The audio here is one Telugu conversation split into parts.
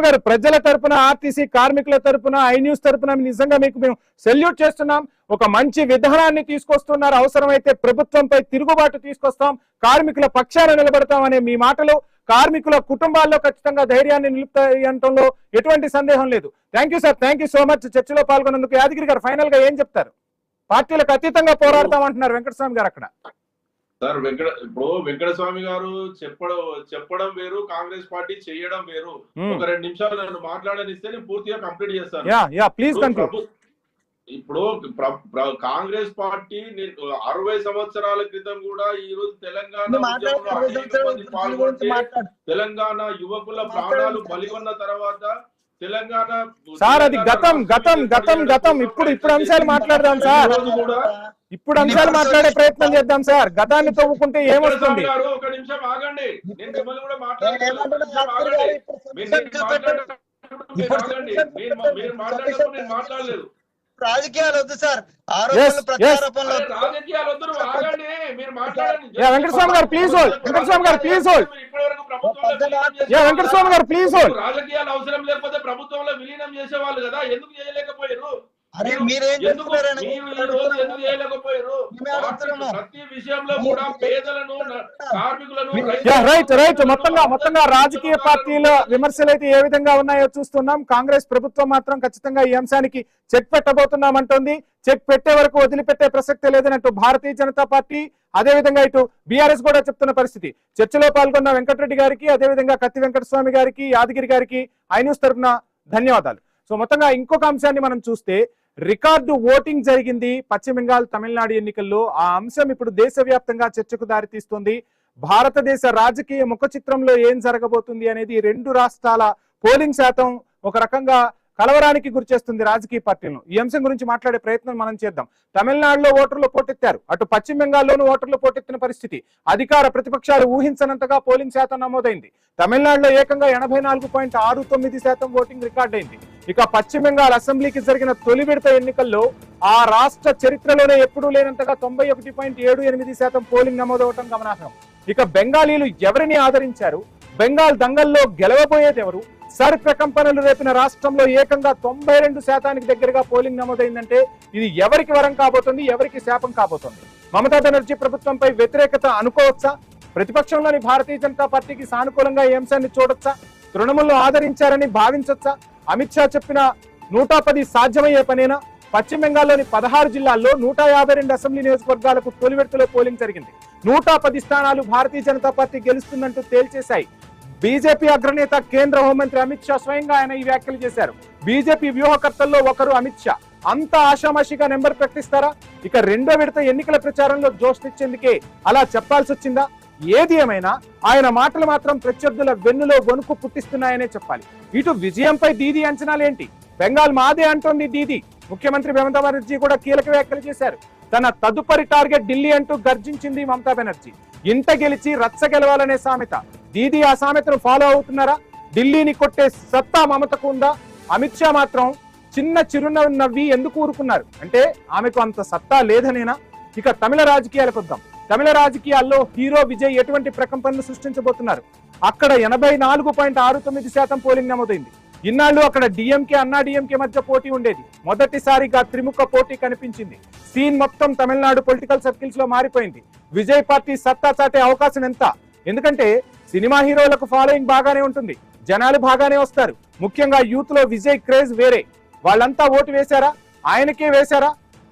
గారు ప్రజల తరపున ఆర్టీసీ కార్మికుల తరపున ఐ న్యూస్ తరపున నిజంగా మీకు మేము సెల్యూట్ చేస్తున్నాం. ఒక మంచి విధానాన్ని తీసుకొస్తున్నారు. అవసరమైతే ప్రభుత్వంపై తిరుగుబాటు తీసుకొస్తాం, కార్మికుల పక్షాన నిలబడతాం అనే మీ మాటలు కార్మికుల కుటుంబాల్లో ఖచ్చితంగా ధైర్యాన్ని నిలుపుతాయంటంలో ఎటువంటి సందేహం లేదు. Thank you sir, thank you so much చర్చలో పాల్గొన్నందుకు. యాదగిరి గారు ఫైనల్ గా ఏం చెప్తారు? పార్టీలకు అతీతంగా పోరాడతాం అంటున్నారు వెంకటస్వామి గారు. అక్కడ సార్ ఇప్పుడు వెంకటస్వామి గారు చెప్పడం వేరు, కాంగ్రెస్ పార్టీ చేయడం వేరు. ఒక 2 నిమిషాలు నన్ను మాట్లాడనిస్తే నేను పూర్తిగా కంప్లీట్ చేస్తాను. ఇప్పుడు కాంగ్రెస్ పార్టీ 60 సంవత్సరాల క్రితం కూడా ఈ రోజు తెలంగాణ యువకుల ప్రాణాలు బలిగొన్న తర్వాత తెలంగాణ సార్ అది గతం గతం గతం గతం ఇప్పుడు అంశాలు మాట్లాడదాం సార్. ఇప్పుడు అంశాలు మాట్లాడే ప్రయత్నం చేద్దాం సార్. గతాన్ని తవ్వుకుంటే ఏమొస్తుంది? ఒక నిమిషం ఆగండి, నేను మిమ్మల్ని కూడా మాట్లాడేటప్పుడు నేను మాట్లాడలేదు. రాజకీయాలు వద్దు సార్, ఆరోపణలు ప్రత్యారోపణలు రాజకీయాలు వద్దు, ఆగండి, మీరు మాట్లాడండి. వెంకటస్వామి గారు ప్లీజ్ హోల్డ్. వెంకటస్వామి గారు ప్లీజ్ హోల్డ్. వెంకటస్వామి గారు ప్లీజ్ హోల్డ్. రాజకీయాలు అవసరం లేకపోతే ప్రభుత్వంలో విలీనం చేసేవాళ్ళు కదా, ఎందుకు చేయలేకపోయారు? ప్రతి విషయంలో కూడా పేదలను, కార్మికులను రైట్ మొత్తంగా రాజకీయ పార్టీల విమర్శలు అయితే ఏ విధంగా ఉన్నాయో చూస్తున్నాం. కాంగ్రెస్ ప్రభుత్వం మాత్రం ఖచ్చితంగా ఈ అంశానికి చెక్ పెట్టబోతున్నామంటోంది. చెక్ పెట్టే వరకు వదిలిపెట్టే ప్రసక్తే లేదన్నట్టు భారతీయ జనతా పార్టీ, అదేవిధంగా ఇటు బీఆర్ఎస్ కూడా చెప్తున్న పరిస్థితి. చర్చలో పాల్గొన్న వెంకటరెడ్డి గారికి, అదేవిధంగా కత్తి వెంకటస్వామి గారికి, యాదగిరి గారికి ఐ న్యూస్ తరఫున ధన్యవాదాలు. సో మొత్తంగా ఇంకొక అంశాన్ని మనం చూస్తే, రికార్డు ఓటింగ్ జరిగింది పశ్చిమ బెంగాల్ తమిళనాడు ఎన్నికల్లో. ఆ అంశం ఇప్పుడు దేశవ్యాప్తంగా చర్చకు దారితీస్తుంది. భారతదేశ రాజకీయ ముఖ చిత్రంలో ఏం జరగబోతుంది అనేది 2 రాష్ట్రాల పోలింగ్ శాతం ఒక రకంగా కలవరానికి గురిచేస్తుంది రాజకీయ పార్టీలను. ఈ అంశం గురించి మాట్లాడే ప్రయత్నం మనం చేద్దాం. తమిళనాడులో ఓటర్లు పోటెత్తారు, అటు పశ్చిమ బెంగాల్లోనూ ఓటర్లు పోటెత్తిన పరిస్థితి. అధికార ప్రతిపక్షాలు ఊహించనంతగా పోలింగ్ శాతం నమోదైంది. తమిళనాడులో ఏకంగా 84.69% ఓటింగ్ రికార్డ్ అయింది. ఇక పశ్చిమ బెంగాల్ అసెంబ్లీకి జరిగిన తొలి విడత ఎన్నికల్లో ఆ రాష్ట్ర చరిత్రలోనే ఎప్పుడూ లేనంతగా 91.78% పోలింగ్ నమోదవటం గమనార్హం. ఇక బెంగాలీలు ఎవరిని ఆదరించారు? బెంగాల్ దంగల్లో గెలవబోయేది ఎవరు? సర్ ప్రకంపనలు రేపిన రాష్ట్రంలో ఏకంగా 92% దగ్గరగా పోలింగ్ నమోదైందంటే ఇది ఎవరికి వరం కాబోతుంది, ఎవరికి శాపం కాబోతుంది? మమతా బెనర్జీ ప్రభుత్వంపై వ్యతిరేకత అనుకోవచ్చా? ప్రతిపక్షంలోని భారతీయ జనతా పార్టీకి సానుకూలంగా ఈ అంశాన్ని చూడొచ్చా? తృణమూలను ఆదరించారని భావించొచ్చా? అమిత్ షా చెప్పిన 110 సాధ్యమయ్యే పనేనా? పశ్చిమ బెంగాల్లోని 16 జిల్లాల్లో 152 అసెంబ్లీ నియోజకవర్గాలకు తొలి విడతలో పోలింగ్ జరిగింది. 110 స్థానాలు భారతీయ జనతా పార్టీ గెలుస్తుందంటూ తేల్చేశాయి. బీజేపీ అగ్రనేత కేంద్ర హోంమంత్రి అమిత్ షా స్వయంగా ఆయన ఈ వ్యాఖ్యలు చేశారు. బీజేపీ వ్యూహకర్తల్లో ఒకరు అమిత్ షా. అంత ఆషామాషిగా నెంబర్ ప్రకటిస్తారా? ఇక 2వ విడత ఎన్నికల ప్రచారంలో జోష్ తెచ్చేందుకే అలా చెప్పాల్సి వచ్చిందా? ఏది ఏమైనా ఆయన మాటలు మాత్రం ప్రత్యర్థుల వెన్నులో వణుకు పుట్టిస్తున్నాయనే చెప్పాలి. ఇటు విజయంపై దీదీ అంచనాలేంటి? బెంగాల్ మాదే అంటోంది దీదీ. ముఖ్యమంత్రి మమతా బెనర్జీ కూడా కీలక వ్యాఖ్యలు చేశారు. తన తదుపరి టార్గెట్ ఢిల్లీ అంటూ గర్జించింది మమతా బెనర్జీ. ఇంట గెలిచి రచ్చ గెలవాలనే సామెత. దీదీ ఆ సామెతను ఫాలో అవుతున్నారా? ఢిల్లీని కొట్టే సత్తా మమతకు ఉందా? అమిత్ షా మాత్రం చిన్న చిరునవ్వు నవ్వి ఎందుకు ఊరుకున్నారు అంటే ఆమెకు అంత సత్తా లేదనేనా? ఇక తమిళ రాజకీయాలకు వద్దాం. తమిళ రాజకీయాల్లో హీరో విజయ్ ఎటువంటి ప్రకంపనలు సృష్టించబోతున్నారు? అక్కడ 84.69% పోలింగ్ నమోదైంది. ఇన్నాళ్ళు అక్కడ డిఎంకే, అన్నా డిఎంకే మధ్య పోటీ ఉండేది. మొదటిసారిగా త్రిముఖ పోటీ కనిపించింది. సీన్ మొత్తం తమిళనాడు పొలిటికల్ సర్కిల్స్ లో మారిపోయింది. విజయ్ పార్టీ సత్తా చాటే అవకాశం ఎంత? ఎందుకంటే సినిమా హీరోలకు ఫాలోయింగ్ బాగానే ఉంటుంది, జనాలు బాగానే వస్తారు. ముఖ్యంగా యూత్ లో విజయ్ క్రేజ్ వేరే. వాళ్ళంతా ఓటు వేశారా? ఆయనకే వేశారా?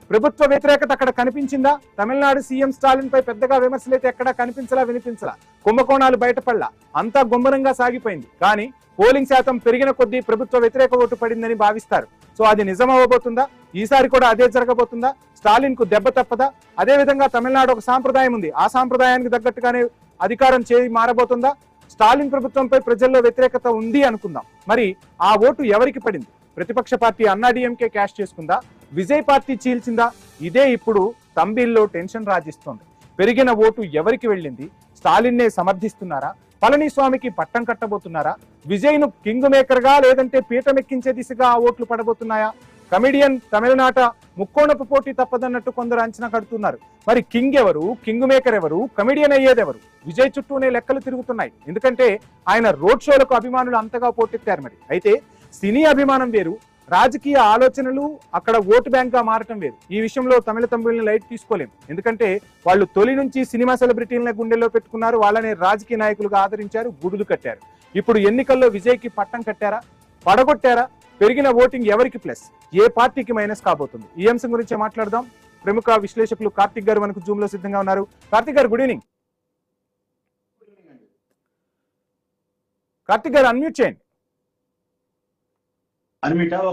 ప్రభుత్వ వ్యతిరేకత అక్కడ కనిపించిందా? తమిళనాడు సీఎం స్టాలిన్ పై పెద్దగా విమర్శలైతే ఎక్కడా కనిపించలా, వినిపించలా. కుంభకోణాలు బయటపడలా, అంతా గుంభనంగా సాగిపోయింది. కానీ పోలింగ్ శాతం పెరిగిన కొద్దీ ప్రభుత్వ వ్యతిరేక ఓటు పడిందని భావిస్తారు. సో అది నిజం అవ్వబోతుందా? ఈసారి కూడా అదే జరగబోతుందా? స్టాలిన్ కు దెబ్బ తప్పదా? అదే విధంగా తమిళనాడు ఒక సాంప్రదాయం ఉంది, ఆ సాంప్రదాయానికి తగ్గట్టుగానే అధికారం చేయి మారబోతుందా? స్టాలిన్ ప్రభుత్వంపై ప్రజల్లో వ్యతిరేకత ఉంది అనుకుందాం. మరి ఆ ఓటు ఎవరికి పడింది? ప్రతిపక్ష పార్టీ అన్నా డిఎంకే క్యాష్ చేసుకుందా? విజయ్ పార్టీ చీల్చిందా? ఇదే ఇప్పుడు తంబిల్లో టెన్షన్ రాజిస్తోంది. పెరిగిన ఓటు ఎవరికి వెళ్ళింది? స్టాలిన్నే సమర్థిస్తున్నారా? పళనిస్వామికి పట్టం కట్టబోతున్నారా? విజయ్ ను కింగ్ మేకర్ గా లేదంటే పీఠమెక్కించే దిశగా ఆ ఓట్లు పడబోతున్నాయా? కమిడియన్ తమిళనాట ముక్కోణపు పోటీ తప్పదన్నట్టు కొందరు అంచనా కడుతున్నారు. మరి కింగ్ ఎవరు, కింగ్ మేకర్ ఎవరు, కమిడియన్ అయ్యేదెవరు? విజయ్ చుట్టూనే లెక్కలు తిరుగుతున్నాయి. ఎందుకంటే ఆయన రోడ్ షోలకు అభిమానులు అంతగా పోటెత్తారు. మరి అయితే సినీ అభిమానం వేరు, రాజకీయ ఆలోచనలు అక్కడ ఓటు బ్యాంక్ గా మారటం వేరు. ఈ విషయంలో తమిళ తమ్ముళ్ళని లైట్ తీసుకోలేం. ఎందుకంటే వాళ్ళు తొలి నుంచి సినిమా సెలబ్రిటీలను గుండెల్లో పెట్టుకున్నారు, వాళ్ళని రాజకీయ నాయకులుగా ఆదరించారు, గుడులు కట్టారు. ఇప్పుడు ఎన్నికల్లో విజయ్కి పట్టం కట్టారా, పడగొట్టారా? పెరిగిన ఓటింగ్ ఎవరికి ప్లస్, ఏ పార్టీకి మైనస్ కాబోతుంది? ఈ అంశం గురించి మాట్లాడదాం. ప్రముఖ విశ్లేషకులు కార్తిక్ గారు మనకు జూమ్ లో సిద్ధంగా ఉన్నారు. కార్తిక్ గారు గుడ్ ఈవినింగ్. కార్తిక్ గారు అన్మ్యూట్ చేయండి.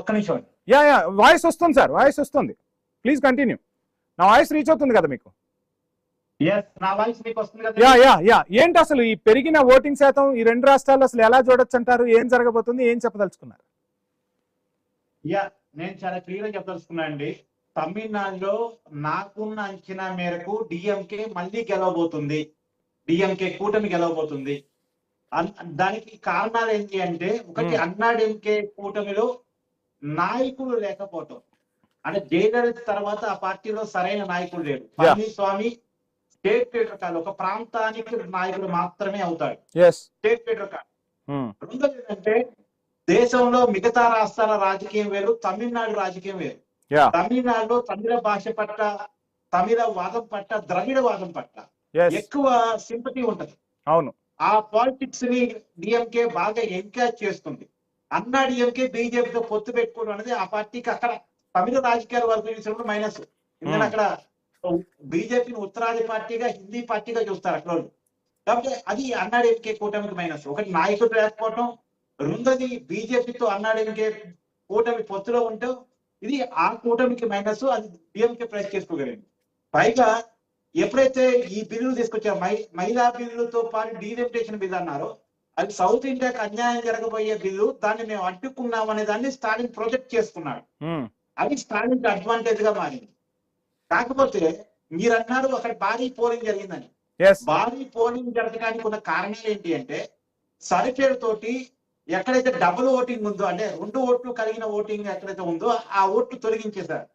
ఒక్క నిమిషం. యా వాయిస్ వస్తుంది సార్, వాయిస్ వస్తుంది. Please continue. నా వాయిస్ రీచ్ అవుతుంది కదా మీకు? ఏంటి అసలు ఈ పెరిగిన ఓటింగ్ శాతం ఈ రెండు రాష్ట్రాల్లో అసలు ఎలా చూడొచ్చు అంటారు? ఏం జరగబోతుంది, ఏం చెప్పదలుచుకున్నారు? నేను చాలా క్లియర్ గా చెప్పదలుచుకున్నా అండి. తమిళనాడులో నాకున్న అంచనా మేరకు డిఎంకే మళ్ళీ గెలవబోతుంది, డిఎంకే కూటమి గెలవబోతుంది. దానికి కారణాలు ఏంటి అంటే, ఒకటి అన్నాడీఎంకే కూటమిలో నాయకులు లేకపోవటం. అంటే జయలలిత తర్వాత ఆ పార్టీలో సరైన నాయకుడు లేడు. పళనిస్వామి స్టేట్ లీడర్ కాదు, ఒక ప్రాంతానికి నాయకుడు మాత్రమే అవుతాడు, స్టేట్ లీడర్ కాదు. రెండోది ఏంటంటే, దేశంలో మిగతా రాష్ట్రాల రాజకీయం వేరు, తమిళనాడు రాజకీయం వేరు. తమిళనాడులో తమిళ భాష పట్ల, తమిళ వాదం పట్ల, ద్రవిడ వాదం పట్ల ఎక్కువ సింపతి ఉంటది. అవును, ఆ పాలిటిక్స్ ని డిఎంకే బాగా ఎంకరేజ్ చేస్తుంది. అన్నా డిఎంకే బీజేపీతో పొత్తు పెట్టుకోవడం అనేది ఆ పార్టీకి అక్కడ తమిళ రాజకీయాల వరకు చూసినప్పుడు మైనస్. ఎందుకంటే అక్కడ బీజేపీని ఉత్తరాది పార్టీగా, హిందీ పార్టీగా చూస్తారు అక్కడ వాళ్ళు. కాబట్టి అది అన్నా డిఎంకే కూటమికి మైనస్. ఒకటి నాయకుడు లేకపోవటం, రెండోది బీజేపీతో అన్నా డిఎంకే కూటమి పొత్తులో ఉంటే ఇది ఆ కూటమికి మైనస్. అది డిఎంకే ప్రెస్ చేసుకోగలిగింది. పైగా ఎప్పుడైతే ఈ బిల్లులు తీసుకొచ్చారో, మహిళా బిల్లులతో పాటు డీలిమిటేషన్ బిల్లు అన్నారో, అది సౌత్ ఇండియాకి అన్యాయం జరగబోయే బిల్లు, దాన్ని మేము అడ్డుకున్నాం అనే దాన్ని స్టాలిన్ ప్రొజెక్ట్ చేసుకున్నాడు. అది స్టాలిన్ అడ్వాంటేజ్ గా మారింది. కాకపోతే మీరు అన్నారు అక్కడ భారీ పోలింగ్ జరిగిందని. భారీ పోలింగ్ జరగడానికి ఉన్న కారణాలు ఏంటి అంటే, సరిపేరుతోటి ఎక్కడైతే డబుల్ ఓటింగ్ ఉందో, అంటే 2 ఓట్లు కలిగిన ఓటింగ్ ఎక్కడైతే ఉందో ఆ ఓట్లు తొలగించేశారు.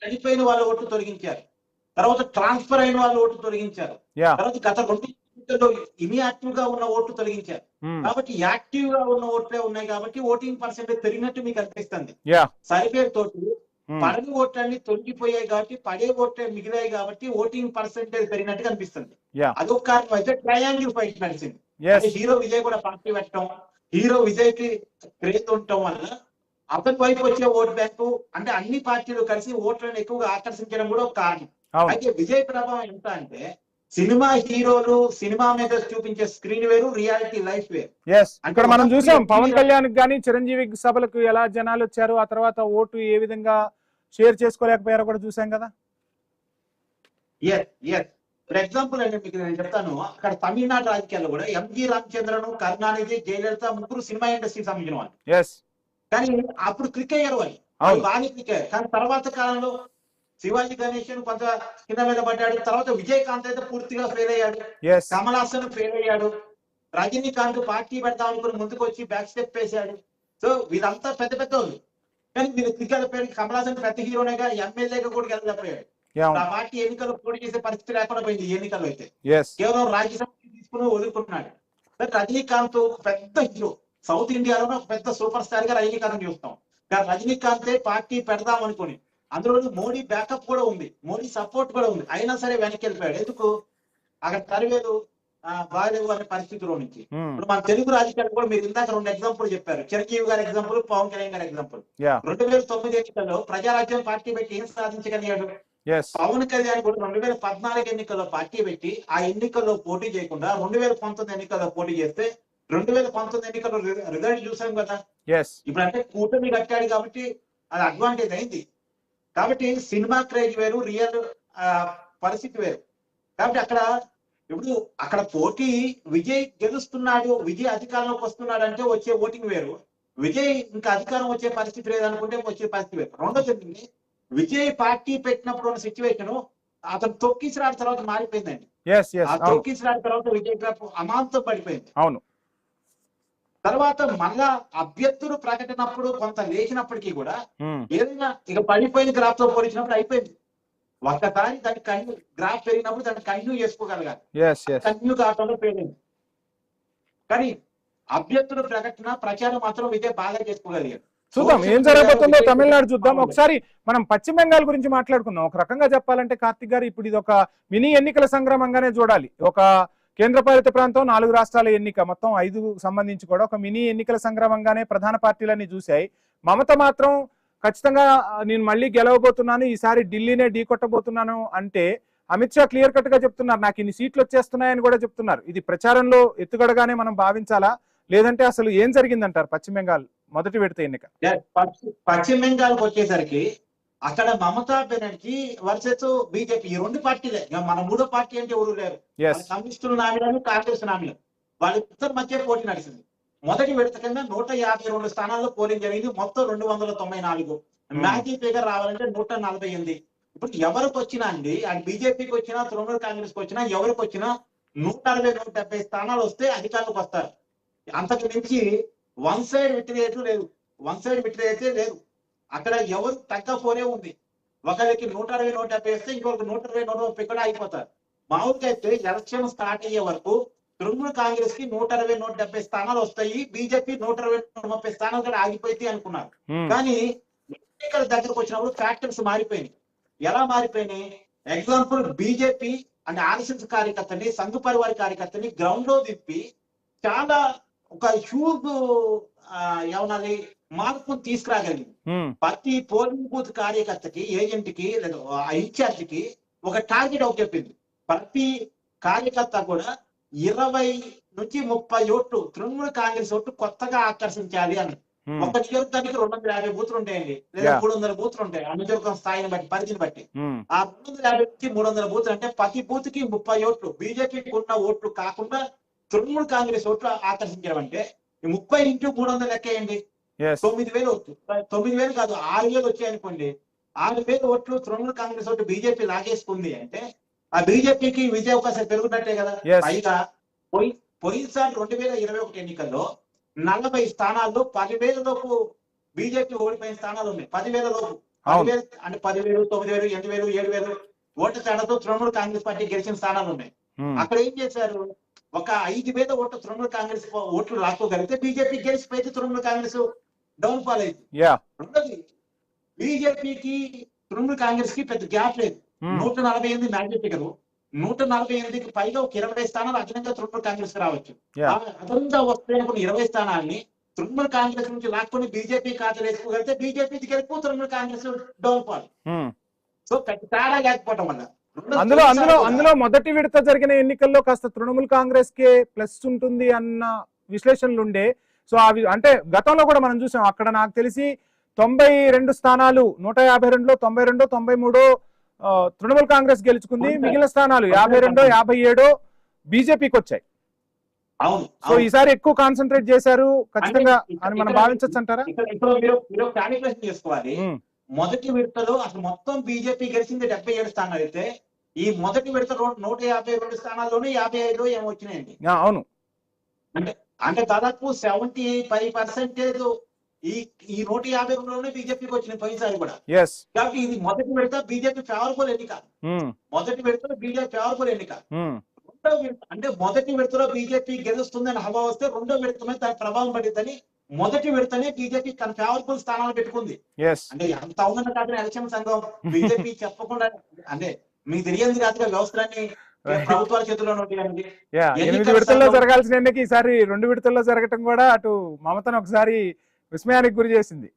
చనిపోయిన వాళ్ళ ఓట్లు తొలగించారు, తర్వాత ట్రాన్స్ఫర్ అయిన వాళ్ళ ఓట్లు తొలగించారు, తర్వాత గత 2 ఎన్నికల్లో ఇన్యాక్టివ్ గా ఉన్న ఓట్లు తొలగించారు. కాబట్టి యాక్టివ్ గా ఉన్న ఓట్లే ఉన్నాయి కాబట్టి ఓటింగ్ పర్సెంటేజ్ పెరిగినట్టు మీకు అనిపిస్తుంది. సరిపేరుతోటి పడని ఓట్లన్నీ తొలగిపోయాయి కాబట్టి, పడే ఓట్లే మిగిలాయి కాబట్టి ఓటింగ్ పర్సెంటేజ్ పెరిగినట్టుగా అనిపిస్తుంది. అదొక కారణం. అయితే ట్రయాంగిల్ ఫైట్ నడిచింది. హీరో విజయ్ కూడా పార్టీ పెట్టడం, హీరో విజయ్ కి క్రేజ్ ఉండటం వల్ల అతని వైపు వచ్చే ఓటు బ్యాంకు, అంటే అన్ని పార్టీలు కలిసి ఓట్లను ఎక్కువగా ఆకర్షించడం కూడా ఒక కారణం. అయితే విజయ్ ప్రభావం ఎంత అంటే, సినిమా హీరోలు సినిమా మీద చూపించే స్క్రీన్ వేరు, రియాలిటీ లైఫ్ వేరు. అక్కడ మనం చూసాం పవన్ కళ్యాణ్ కానీ చిరంజీవి సభలకు ఎలా జనాలు వచ్చారు, ఆ తర్వాత ఓటు ఏ విధంగా షేర్ చేసుకోలేకపోయారో కూడా చూసాం కదా. ఫర్ ఎగ్జాంపుల్ అంటే మీకు నేను చెప్తాను, అక్కడ తమిళనాడు రాజకీయాల్లో కూడా ఎంజి రామచంద్రన్, కరుణానిధి, జయలలిత ముగ్గురు సినిమా ఇండస్ట్రీకి సంబంధించిన వాళ్ళు. కానీ అప్పుడు క్లిక్ అయ్యారు వాళ్ళు, బాగా క్లిక్ అయ్యారు. కానీ తర్వాత కాలంలో శివాజీ గణేశన్ కొంత కింద మీద పడ్డాడు, తర్వాత విజయకాంత్ అయితే పూర్తిగా ఫెయిల్ అయ్యాడు, కమల్ హాసన్ ఫెయిల్ అయ్యాడు, రజనీకాంత్ పార్టీ పెడతాం అనుకుని ముందుకు వచ్చి బ్యాక్ స్టెప్ వేసాడు. సో వీళ్ళంతా పెద్ద పెద్ద వాళ్ళు. కానీ వీళ్ళు క్రికెట్ పేరు కమల్ హాసన్ పెద్ద హీరోనేగా, ఎమ్మెల్యేగా కూడా గెలవలేకపోయాడు. ఆ పార్టీ ఎన్నికల్లో పోటీ చేసే పరిస్థితి లేకుండా పోయింది. ఎన్నికల్లో అయితే కేవలం రాజ్యసభ తీసుకుని వదులుకుంటున్నాడు. రజనీకాంత్ పెద్ద హీరో, సౌత్ ఇండియాలో పెద్ద సూపర్ స్టార్ గా రజనీకాంత్ చూస్తాం. కానీ రజనీకాంతే పార్టీ పెడదాం అనుకుని, అందులో మోడీ బ్యాకప్ కూడా ఉంది, మోడీ సపోర్ట్ కూడా ఉంది, అయినా సరే వెనక్కి వెళ్ళిపోయాడు. ఎందుకు? అక్కడ సర్వేలు బాగాలేవు అనే పరిస్థితిలో నుంచి. ఇప్పుడు మన తెలుగు రాజకీయాలు కూడా మీరు ఇందాక 2 ఎగ్జాంపుల్ చెప్పారు, చిరంజీవి గారి ఎగ్జాంపుల్, పవన్ కళ్యాణ్ గారి ఎగ్జాంపుల్. 2009 ఎన్నికల్లో ప్రజారాజ్యం పార్టీ పెట్టి ఏం సాధించగలిగాడు? పవన్ కళ్యాణ్ కూడా 2014 ఎన్నికల్లో పార్టీ పెట్టి ఆ ఎన్నికల్లో పోటీ చేయకుండా 2019 ఎన్నికల్లో పోటీ చేస్తే 2019 ఎన్నికల్లో రిజల్ట్ చూసాం కదా. ఇప్పుడు అంటే కూటమి కట్టాడు కాబట్టి అది అడ్వాంటేజ్ అయింది. కాబట్టి సినిమా క్రేజ్ వేరు, రియల్ పరిస్థితి వేరు. కాబట్టి అక్కడ పోటీ విజయ్ గెలుస్తున్నాడు, విజయ్ అధికారంలోకి వస్తున్నాడు అంటే వచ్చే ఓటింగ్ వేరు, విజయ్ ఇంకా అధికారం వచ్చే పరిస్థితి లేదనుకుంటే వచ్చే పరిస్థితి వేరు. రెండోది, విజయ్ పార్టీ పెట్టినప్పుడు ఉన్న సిచ్యువేషన్ అతను తొక్కిసరాడు తర్వాత మారిపోయిందండి. తొక్కిసరాడు తర్వాత విజయ్ గ్రాఫ్ అమాంతం పడిపోయింది. అవును, తర్వాత మళ్ళా అభ్యర్థులు ప్రకటనప్పుడు కొంత లేచినప్పటికీ కూడా ఏదైనా ఇక పడిపోయిన గ్రాఫ్ తో పోల్చినప్పుడు అయిపోయింది. ఒక్కసారి దాన్ని గ్రాఫ్ పెరిగినప్పుడు దాన్ని కంటిన్యూ చేసుకోగలగాలి. కంటిన్యూ కావడంలో పెరిగింది. కానీ అభ్యర్థుల ప్రకటన ప్రచారం మాత్రం ఇదే బాగా చేసుకోగలిగారు. చూద్దాం ఏం జరగబోతుందో తమిళనాడు చూద్దాం. ఒకసారి మనం పశ్చిమ బెంగాల్ గురించి మాట్లాడుకుందాం. ఒక రకంగా చెప్పాలంటే కార్తిక్ గారు ఇప్పుడు ఇది ఒక మినీ ఎన్నికల సంగ్రామంగానే చూడాలి. ఒక కేంద్రపాలిత ప్రాంతం, 4 రాష్ట్రాల ఎన్నిక, మొత్తం 5 సంబంధించి కూడా ఒక మినీ ఎన్నికల సంగ్రామంగానే ప్రధాన పార్టీలన్నీ చూశాయి. మమత మాత్రం ఖచ్చితంగా నేను మళ్ళీ గెలవబోతున్నాను, ఈసారి ఢిల్లీనే ఢీ కొట్టబోతున్నాను అంటే అమిత్ షా క్లియర్ కట్ గా చెప్తున్నారు నాకు ఇన్ని సీట్లు వచ్చేస్తున్నాయని కూడా చెప్తున్నారు. ఇది ప్రచారంలో ఎత్తుగడగానే మనం భావించాలా, లేదంటే అసలు ఏం జరిగిందంటారు పశ్చిమ బెంగాల్ మొదటి విడత ఎన్నిక? పశ్చిమ బెంగాల్ వచ్చేసరికి అక్కడ మమతా బెనర్జీ వర్సెస్ బీజేపీ, ఈ 2 పార్టీలే. మన 3వ పార్టీ అంటే ఎవరు లేరు. కమ్యూనిస్టులు నామినాలు, కాంగ్రెస్ నామినాలు, వాళ్ళిద్దరి మధ్య పోటీ నడిచింది. మొదటి విడత కింద 152 స్థానాల్లో పోలింగ్ జరిగింది. మొత్తం 294. మ్యాజిక్ ఫిగర్ రావాలంటే 148. ఇప్పుడు ఎవరికి వచ్చినా అండి, అది బీజేపీకి వచ్చినా తృణమూల్ కాంగ్రెస్ కి వచ్చినా ఎవరికి వచ్చినా 160, 170 స్థానాలు వస్తే అధికారంలోకి వస్తారు. అంతకు మించి వన్ సైడ్ విక్టరీ లేదు. అక్కడ ఎవరు తగ్గపోనే ఉంది. ఒకరికి 160, 170 వస్తే ఇంకొకరికి 120, 130 కూడా అయిపోతారు. మామూలుగా అయితే ఎలక్షన్ స్టార్ట్ అయ్యే వరకు తృణమూల్ కాంగ్రెస్ కి 160, 170 స్థానాలు వస్తాయి, బీజేపీ 120, 130 స్థానాలు కూడా ఆగిపోయింది అనుకున్నారు. కానీ ఇక్కడ దగ్గరకు వచ్చినప్పుడు ఫ్యాక్టర్స్ మారిపోయినాయి. ఎలా మారిపోయినాయి? ఎగ్జాంపుల్, బీజేపీ అంటే ఆర్ఎస్ఎస్ కార్యకర్తని, సంఘ పరివార కార్యకర్తని గ్రౌండ్ లో దిప్పి చాలా ఒక హ్యూజ్ ఏమనాలి మార్పును తీసుకురాగలిగింది. ప్రతి పోలింగ్ బూత్ కార్యకర్తకి, ఏజెంట్ కి లేదా ఇన్ఛార్జ్ కి ఒక టార్గెట్ ఒకటి చెప్పింది. ప్రతి కార్యకర్త కూడా 20 నుంచి 30 ఓట్లు తృణమూల్ కాంగ్రెస్ ఓట్లు కొత్తగా ఆకర్షించాలి అని. ఒక నియోజకవర్గానికి 250 బూతులు ఉంటాయండి, లేదా 300 బూతులు ఉంటాయి. ఆ నియోజకవర్గం స్థాయిని బట్టి, పరిధిని బట్టి. ఆ 250 నుంచి 300 బూతులు అంటే ప్రతి బూత్ కి 30 ఓట్లు బీజేపీకి ఉన్న ఓట్లు కాకుండా తృణమూల్ కాంగ్రెస్ ఓట్లు ఆకర్షించడం అంటే 30 into 300 లెక్కేయండి, 9,000 ఓట్లు. 9,000 కాదు, 6,000 వచ్చాయనుకోండి. 6,000 ఓట్లు తృణమూల్ కాంగ్రెస్ ఓట్లు బీజేపీ లాగేసుకుంది అంటే ఆ బీజేపీకి విజయ అవకాశాలు పెరుగుతున్నట్టే కదా. పైగా పోయినసారి 2021 ఎన్నికల్లో 40 స్థానాల్లో 10,000 లోపు బీజేపీ ఓడిపోయిన స్థానాలు ఉన్నాయి. 10,000 లోపు, 10,000 అంటే 10,000, 9,000, 8,000, 7,000 ఓట్ల తేడాతో తృణమూల్ కాంగ్రెస్ పార్టీ గెలిచిన స్థానాలు ఉన్నాయి. అక్కడ ఏం చేశారు? ఒక 5,000 ఓట్లు తృణమూల్ కాంగ్రెస్ ఓట్లు రాసుకోగలిగితే బీజేపీ గెలిచిపోతే తృణమూల్ కాంగ్రెస్ డౌన్ ఫాల్ అయింది. రెండోది, బీజేపీకి తృణమూల్ కాంగ్రెస్ కి పెద్ద గ్యాప్ లేదు. 148 మ్యాజిక్ ఫిగర్, 148కి పైగా ఒక 20 స్థానాలు అదనంగా తృణమూల్ కాంగ్రెస్ రావచ్చు. అదనంగా వస్తే 20 స్థానాన్ని తృణమూల్ కాంగ్రెస్ నుంచి లాక్కొని బీజేపీ ఖాతాలు వేసుకోగలిగితే బీజేపీ గెలుపు, Trinamool Congress down fall. So పెద్ద తేడా లేకపోవడం వల్ల అందులో మొదటి విడత జరిగిన ఎన్నికల్లో కాస్త తృణమూల్ కాంగ్రెస్ కే ప్లస్ ఉంటుంది అన్న విశ్లేషణలు ఉండే. సో అవి అంటే గతంలో కూడా మనం చూసాం. అక్కడ నాకు తెలిసి 92 స్థానాలు 152లో 92, 93 తృణమూల్ కాంగ్రెస్ గెలుచుకుంది. మిగిలిన స్థానాలు 52, 57 బీజేపీకి వచ్చాయి. సో ఈసారి ఎక్కువ కాన్సన్ట్రేట్ చేశారు ఖచ్చితంగా అని మనం భావించవచ్చు అంటారా? చేసుకోవాలి. మొదటి విడతలో అసలు మొత్తం బీజేపీ గెలిచింది 77 స్థానాలు అయితే ఈ మొదటి విడత 152 స్థానాల్లోనే 55 ఏమో వచ్చినాయండి. అవును, అంటే దాదాపు 75% ఈ 152లోనే బీజేపీకి వచ్చిన పోయినసారి కూడా. కాబట్టి ఇది మొదటి విడత బీజేపీ ఫేవరబుల్ ఎన్నిక. మొదటి విడతలో బీజేపీ ఫేవరబుల్ ఎన్నిక. రెండో విడత అంటే మొదటి విడతలో బీజేపీ గెలుస్తుందని హవా వస్తే రెండో విడత మీద దాని ప్రభావం పడిందని మొదటి విడతనే బీజేపీ తన ఫేవరబుల్ స్థానాలు పెట్టుకుంది. అంటే ఎంత అవునన్న కాదు ఎలక్షన్ సంఘం బీజేపీ చెప్పకుండా, అంటే మీకు తెలియదు కాదుగా వ్యవస్థలన్నీ ప్రభుత్వాల చేతుల్లో ఉంటాయండి. 8 విడతల్లో జరగాల్సిన ఎన్నిక ఈసారి 2 విడతల్లో జరగటం కూడా అటు మమతను ఒకసారి విస్మయానికి గురి చేసింది.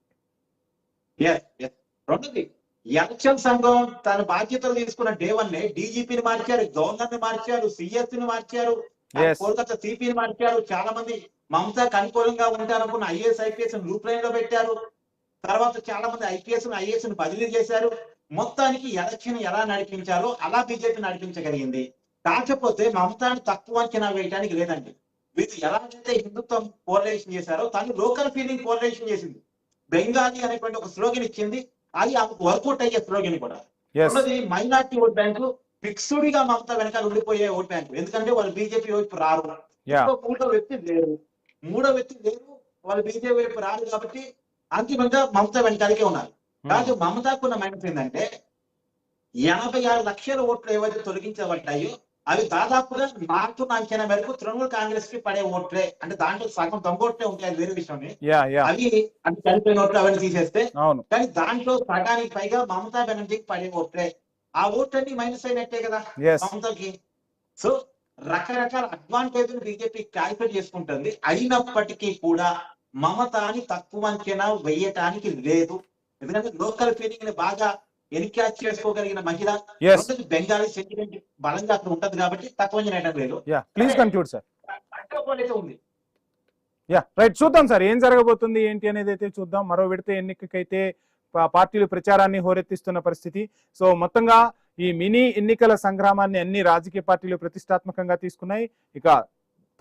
రెండోది, ఎలక్షన్ సంఘం తన బాధ్యతలు తీసుకున్న డే 1 డీజీపీని మార్చారు, గవర్నర్ ని మార్చారు, సిఎస్ ని మార్చారు, కోల్కతా సిపిని మార్చారు. చాలా మంది మమతాకు అనుకూలంగా ఉంటారనుకున్న ఐఏఎస్, ఐపీఎస్ లూప్ లైన్ లో పెట్టారు. తర్వాత చాలా మంది ఐఏఎస్ ని బదిలీ చేశారు. మొత్తానికి ఎలక్షన్ ఎలా నడిపించాలో అలా బీజేపీ నడిపించగలిగింది. కాకపోతే మమతాని తక్కువ అంచనా వేయడానికి లేదండి. వీళ్ళు ఎలాగైతే హిందుత్వం కోరిలేషన్ చేశారో తను లోకల్ ఫీలింగ్ కోరిలేషన్ చేసింది. బెంగాలీ అనేటువంటి ఒక స్లోగన్ ఇచ్చింది, అది వర్కౌట్ అయ్యే స్లోగన్ కూడా. మైనార్టీ ఓట్ బ్యాంకు ఫిక్స్డ్ గా మమతా వెనకాల ఉండిపోయే ఓట్ బ్యాంకు, ఎందుకంటే వాళ్ళు బీజేపీ వైపు రారు. మూడో వ్యక్తి లేరు. మూడో వ్యక్తి లేరు, వాళ్ళు బీజేపీ వైపు రారు కాబట్టి అంతిమంగా మమతా వెనకాలకే ఉన్నారు. కాదు మమతాకున్న మైనస్ ఏంటంటే 86 లక్షల ఓట్లు ఏవైతే తొలగించబడ్డాయో అవి దాదాపుగా నాకున్న అంచనా మేరకు తృణమూల్ కాంగ్రెస్ కి పడే ఓట్లే. అంటే దాంట్లో సగం దొంగోట్లే ఉంటాయి, అది వేరే విషయం. అవి అంటే చనిపోయిన ఓట్లు అవన్నీ తీసేస్తే, కానీ దాంట్లో సగానికి పైగా మమతా బెనర్జీకి పడే ఓట్లే. ఆ ఓట్లన్నీ మైనస్ అయినట్టే కదా మమతాకి. సో రకరకాల అడ్వాంటేజ్ బీజేపీ క్యాల్కులేట్ చేసుకుంటుంది. అయినప్పటికీ కూడా మమతాని తక్కువ అంచనా వేయటానికి లేదు. ఎందుకంటే లోకల్ ఫీలింగ్ ని బాగా ఎన్క్యాచ్ చేసుకోగలిగిన మహిళ, బెంగాలీ సెంటిమెంట్ బలంగా అక్కడ ఉంటది కాబట్టి తక్కువ అంచనా లేదు. Please conclude sir. ఉంది. రైట్, చూద్దాం సార్ ఏం జరగబోతుంది ఏంటి అనేది అయితే చూద్దాం. మరో విడత ఎన్నికకైతే పార్టీలు ప్రచారాన్ని హోరెత్తిస్తున్న పరిస్థితి. సో మొత్తంగా ఈ మినీ ఎన్నికల సంగ్రామాన్ని అన్ని రాజకీయ పార్టీలు ప్రతిష్టాత్మకంగా తీసుకున్నాయి. ఇక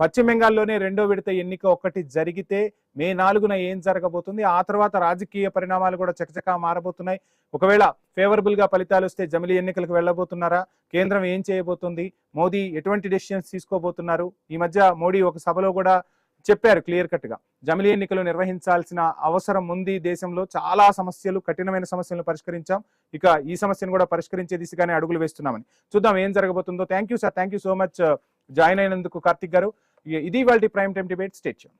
పశ్చిమ బెంగాల్లోనే రెండో విడత ఎన్నిక ఒక్కటి జరిగితే మే 4న ఏం జరగబోతుంది, ఆ తర్వాత రాజకీయ పరిణామాలు కూడా చకచకా మారబోతున్నాయి. ఒకవేళ ఫేవరబుల్ గా ఫలితాలు వస్తే జమిలీ ఎన్నికలకు వెళ్ళబోతున్నారా, కేంద్రం ఏం చేయబోతుంది, మోదీ ఎటువంటి డెసిషన్స్ తీసుకోబోతున్నారు. ఈ మధ్య మోడీ ఒక సభలో కూడా చెప్పారు క్లియర్ కట్ గా జమిలీ ఎన్నికలు నిర్వహించాల్సిన అవసరం ఉంది, దేశంలో చాలా సమస్యలు, కఠినమైన సమస్యలను పరిష్కరించాం, ఇక ఈ సమస్యను కూడా పరిష్కరించే దిశగానే అడుగులు వేస్తున్నామని. చూద్దాం ఏం జరగబోతుందో. Thank you sir, thank you so much join అయినందుకు కార్తిక్ గారు. ఇది ఇవాల్టి prime time debate. Stay tuned.